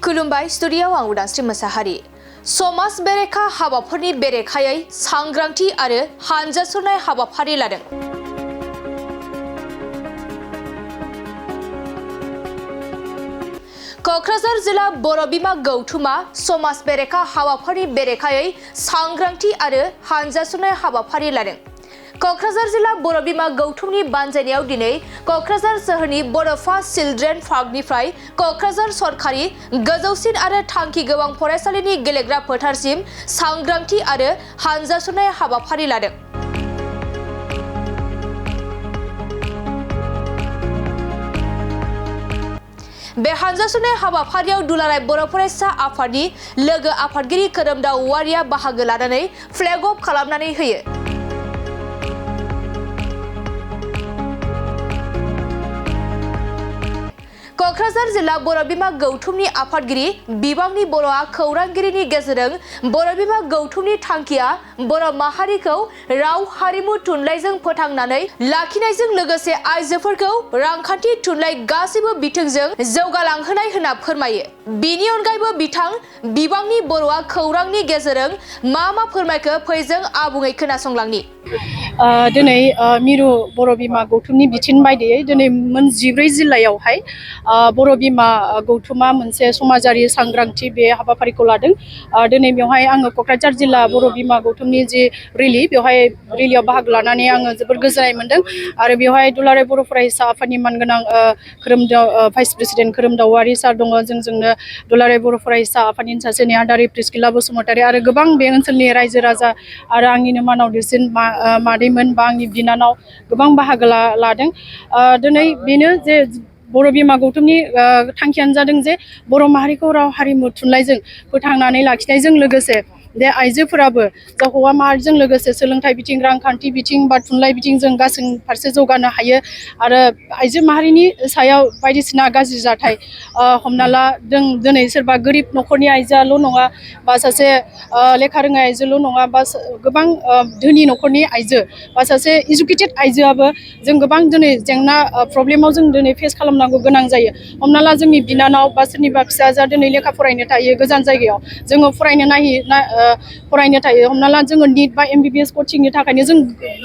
खुलुमबाय स्टुडियाव आं उदांस्रि मोसाहारि। समाज बेरेखा हाबाफोरनि बेरेखायै सांग्रांथि आरो हानजा सुरनाय हाबाफारि लादों। क'क्राझार जिल्ला बर' बिमा गौथुमा समाज बेरेखा हाबाफोरनि बेरेखायै सांग्रांथि आरो हानजा सुरनाय हाबाफारि लादों। क'क्राझार जिल्ला बर' बिमा गौथुमनि बानजायनायाव दिनै क'क्राझार सोहोरनि बड'फा चिल्ड्रेन पार्कनिफ्राय क'क्राझार सरकारि गोजौसिन आरो थांखि गोबां फरायसालिनि गेलेग्रा फोथारसिम सांग्रांथि आरो हानजा सुरनाय हाबाफारि लादों। बे हानजा सुरनाय हाबाफारियाव दुलाराय बर' फरायसा आफादनि लोगो आफादगिरि खोरोमदाव औवारिया बाहागो लानानै फ्लेग अफ खालामनानै होयो। क'क्राझार जिल्ला बर' बिमा गौथुमनि आफादगिरि बिबांनि बर'आ खौरांगिरिनि गेजेरजों बर' बिमा गौथुमनि थांखिया बर' माहारिखौ राव हारिमु थुनलाइजों फोथांनानै लाखिनायजों लोगोसे आइजोफोरखौ रांखान्थि थुनलाइ गासैबो बिथिंजों जौगालांहोनाय होनना फोरमायो। बिनि अनगायैबो बिथां बिबांनि बर'आ खौरांनि गेजेरजों मा फोरमायखो फैजों आबुङै खोनासंलांनि। दिनै मिरु बर' बिमा गौथुमनि बिथोन बायदियै दिनै मोन 14 जिल्लायावहाय बर' बिमा गौथुमा मोनसे समाजारि सांग्रांथि बे हाबाफारिखौ लादों। दिनै बेवहाय आङो क'क्राझार जिल्ला बर' बिमा गौथुमनि जि बेवहाय रेलियाव बाहागो लानानै आङो जोबोद गोजोननाय मोनदों आरो बेवहाय दुलाराय बर' फरायसा आफादनि मानगोनां भाइस प्रेसिडेन्ट खोरोमदाव औवारि सार दङ, जोंनो दुलाराय बर' फरायसा आफादनि सासे नेहादारि प्रिस्किला बसुमतारी आरो गोबां बे ओनसोलनि रायजो राजा आरो आंनिनो मानाव देरसिन मादैमोन बा आंनि बिनानाव गोबां बाहागो लादों। दिनै बेनो जे बर' बिमा गौथुमनि थांखियानो जादों जे बर' माहारिखौ राव हारिमु थुनलाइजों फोथांनानै लाखिनायजों लोगोसे बे आइजोफोराबो जा हौवा माहारिजों लोगोसे सोलोंथाइ बिथिं, रांखान्थि बिथिं बा थुनलाइ बिथिं जों गासै फारसे जौगानो हायो आरो आइजो माहारिनि सायाव बायदिसिना गाज्रि जाथाय हमना ला जों दिनै सोरबा गोरिब न'खरनि आइजोआल' नङा बा सासे लेखा रोङै आइजोल' नङा बा गोबां धोनि न'खरनि आइजो बा सासे इडुकेटेड आइजोआबो जों गोबां दिनै जेंना प्रब्लेमाव जों दिनै फेस खालामनांगौ गोनां जायो। हमना ला जोंनि बिनानाव बा सोरनिबा फिसाजोआ दिनै लेखा फरायनो थायो गोजान जायगायाव, जोङो फरायनो थायो। हमना ला जोङो निट बा MBBS कचिंनि थाखायनो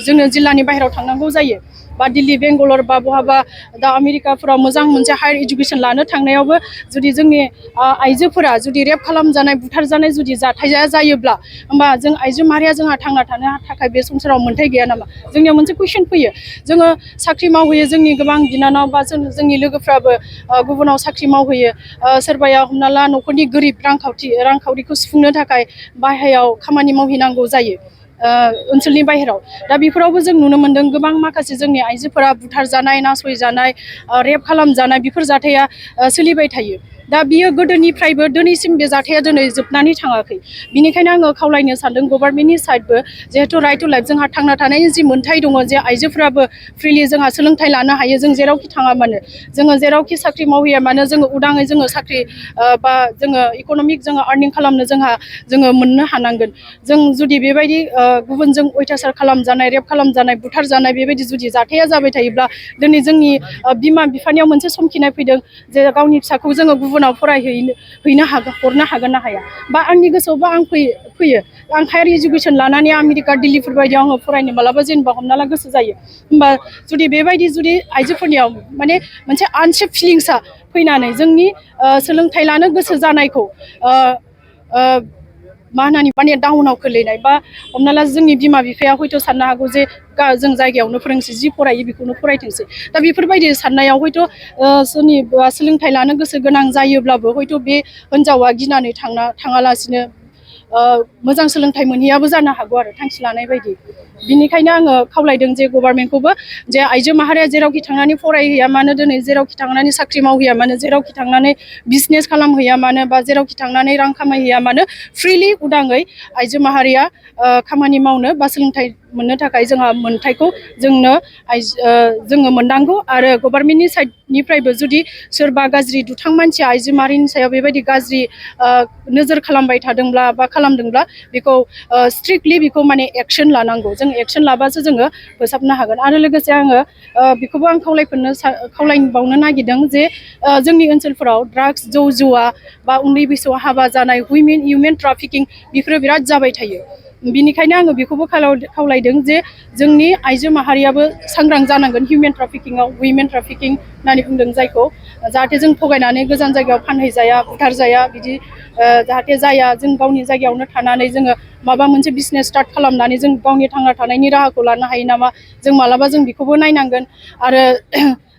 जोङो जिल्लानि बाहेरायाव थांनांगौ जायो बा दिल्ली बेंगालर बा बहाबा दा आमेरिकाफोराव मोजां मोनसे हायार इडुकेसन लानो थांनायावबो जुदि जोंनि आइजोफोरा जुदि रेप खालामजानाय बुथारजानाय जुदि जाथाया जायोब्ला होमबा जों आइजो माहारिया जोंहा थांना थानो थाखाय बे संसाराव मोन्थाय गैया नामा? जोंनियाव मोनसे कुइसन फैयो। जोङो साख्रि मावहैयो, जोंनि गोबां बिनानाव बा जोंनि लोगोफ्राबो गुबुनाव साख्रि मावहैयो। सोरबाया हमना ला न'खरनि गोरिब रांखावरिखौ सुफुंनो थाखाय बाहेरायाव खामानि मावहैनांगौ जायो ओनसोलनि बाहेराव। दा बेफोरावबो जों नुनो मोन्दों गोबां माखासे जोंनि आइजोफोरा बुथारजानाय, नासयजानाय, रेप खालामजानाय बेफोर जाथाया सोलिबाय थायो। दा बियो गोदोनिफ्रायबो दिनैसिम बे जाथाया दिनै जोबनानै थाङाखै। बिनिखायनो आङो खावलायनो सानदों गभर्नमेन्टनि साइडबो जिहेथु राइट टु लाइफ जोंहा थांना थानायनि जि मोन्थाय दङ, जे आइजोफोराबो फ्रिलि जोंहा सोलोंथाइ लानो हायो। जों जेरावखि थाङा मानो, जोङो जेरावखि साख्रि मावहैया मानो, जोङो उदाङै जोङो साख्रि बा जोङो इक'नमिक जोङो आर्निं खालामनो जोङो मोननो हानांगोन। जों जुदि बेबायदि गुबुनजों अयथासार खालामजानाय, रेप खालामजानाय, बुथारजानाय बेबायदि जुदि जाथाया जाबाय थायोब्ला दिनै जोंनि बिमा बिफानियाव मोनसे समखिनाय फैदों जे गावनि फिसाखौ जोङो गुबुनाव हरनो हागोन ना हाया। बा आंनि गोसोआवबा आं फैयो आं हायार इडुकेसन लानानै आमेरिका दिल्लीफोर बायदियाव आङो फरायनो मालाबा जेनेबा हमना ला गोसो जायो। होमबा जुदि बेबायदि जुदि आइजोफोरनियाव माने मोनसे आनसेफ फिलिंसआ फैनानै जोंनि सोलोंथाइ लानो गोसो जानायखौ मा होननानै माने डाउनाव खोलैनाय बा हमना ला जोंनि बिमा बिफाया हयथ' साननो हागौ जे जों जायगायावनो फोरोंसै, जि फरायो बेखौनो फरायथोंसै। दा बेफोरबायदि साननायाव हयथ' सोरनिबा सोलोंथाइ लानो गोसो गोनां जायोब्लाबो हयथ' बे हिनजावा गिनानै थाङालासिनो मोजां सोलोंथाइ मोनहैयाबो जानो हागौ आरो थांखि लानाय बायदि। बिनिखायनो आङो खावलायदों जे गभर्नमेन्टखौबो जे आइजो माहारिया जेरावखि थांनानै फरायहैया मानो, दिनै जेरावखि थांनानै साख्रि मावहैया मानो, जेरावखि थांनानै बिजनेस खालामहैया मानो बा जेरावखि थांनानै रां खामायहैया मानो, फ्रिलि उदाङै आइजो माहारिया खामानि मावनो बा सोलोंथाइ मोननो थाखाय जोंहा मोनथायखौ जोङो मोननांगौ आरो गभर्नमेन्टनि साइडनिफ्रायबो जुदि सोरबा गाज्रि दुथां मानसिया आइजो माहारिनि सायाव बेबायदि गाज्रि नोजोर खालामबाय थादोंब्ला बा खालामदोंब्ला बेखौ स्ट्रिक्टलि बेखौ माने एक्सन लानांगौ जों एक्सन लाबासो जोङो फोसाबनो हागोन आरो लोगोसे आङो बेखौबो आं खावलायबावनो नागिरदों जे जोंनि ओनसोलफोराव ड्राग्स जौ जुवा बा उन्दै बैसोआव हाबा जानाय हिउमेन ट्राफिकिं बेफोरो बिराद जाबाय थायो बिनिखायनो आङो बेखौबो खावलायदों जे जोंनि आइजो माहारियाबो सांग्रां जानांगोन हिउमेन ट्राफिकिंआव वुमेन ट्राफिकिं होननानै बुंदों जायखौ जाहाथे जों थगायनानै गोजान जायगायाव फानहैजाया बुथारजाया बिदि जाहाथे जाया जों गावनि जायगायावनो थानानै जोङो माबा मोनसे बिजनेस स्टार्ट खालामनानै जों गावनि थांना थानायनि राहाखौ लानो हायो नामा जों मालाबा जों बेखौबो नायनांगोन आरो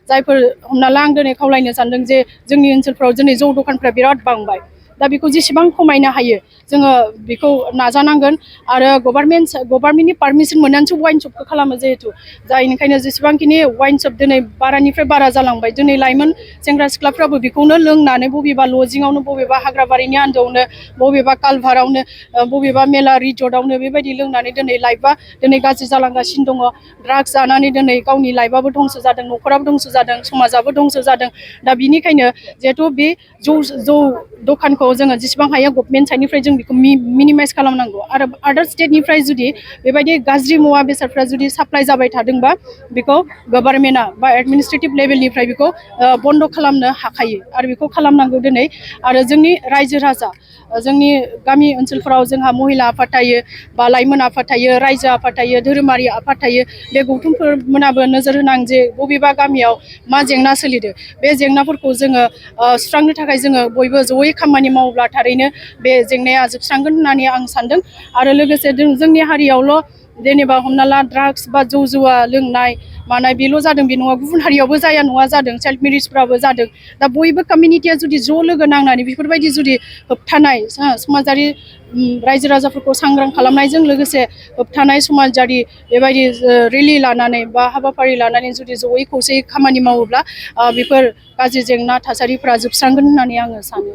जायफोर हमना ला आं दिनै खावलायनो सानदों जे जोंनि ओनसोलफ्राव दिनै जौ दखानफ्रा बिराद बांबाय दा बेखौ जेसेबां खमायनो हायो जोङो बेखौ नाजानांगोन आरो गभर्नमेन्टनि पारमिसन मोननानैसो वाइन शपखौ खालामो जिहेतु जायनिखायनो जेसेबांखिनि वाइन शप दिनै बारानिफ्राय बारा जालांबाय दिनै लाइमोन सेंग्रा सिख्लाफ्राबो बेखौनो लोंनानै बबेबा लजिङावनो बबेबा हाग्राबारिनि आन्दोआवनो बबेबा कालभारावनो बबेबा मेला रिजर्टआवनो बेबायदि लोंनानै दिनै लाइफआ दिनै गाज्रि जालांगासिनो दङ ड्राग्स जानानै दिनै गावनि लाइफआबो धंस जादों न'खराबो धंस जादों समाजाबो धंस जादों दा बिनिखायनो जिहेथु बे जौ दखानखौ जोङो जेसेबां हायो गभर्नमेन्ट साइडनिफ्राय जों बेखौ मिनिमाइज खालामनांगौ आरो आदार स्टेटनिफ्राय जुदि बेबायदि गाज्रि मुवा बेसादफ्रा जुदि साप्लाइ जाबाय थादोंबा बेखौ गभर्नमेन्टआ बा एडमिनिस्ट्रेटिभ लेभेलनिफ्राय बेखौ बन्द' खालामनो हाखायो आरो बेखौ खालामनांगौ दिनै आरो जोंनि रायजो राजा जोंनि गामि ओनसोलफोराव जोंहा महिला आफाद थायो बा लाइमोन आफाद थायो रायजो आफाद थायो धोरोमारि आफाद थायो बे गौथुमफोरमोनाबो नोजोर होनांगौ जे बबेबा गामियाव मा जेंना सोलिदों बे जेंनाफोरखौ जोङो सुस्रांनो थाखाय जोङो बयबो जयै खामानि मावोब्ला थारैनो बे जेंनाया जोबस्रांगोन होननानै आं सानदों आरो लोगोसे जोंनि हारियावल' जेनेबा हमना ला ड्राग्स बा जौ जुवा लोंनाय मानाय बेल' जादों बे नङा गुबुन हारियावबो जाया नङा जादों चाइल्ड मेरिजफ्राबो जादों दा बयबो कमिउनिटिया जुदि ज' लोगो नांनानै बेफोरबायदि जुदि होबथानाय समाजारि रायजो राजाफोरखौ सांग्रां खालामनायजों लोगोसे होबथानाय समाजारि बेबायदि रेलि लानानै बा हाबाफारि लानानै जुदि जयै खौसेयै खामानि मावोब्ला बेफोर गाज्रि जेंना थासारिफ्रा जोबस्रांगोन होननानै आङो सानो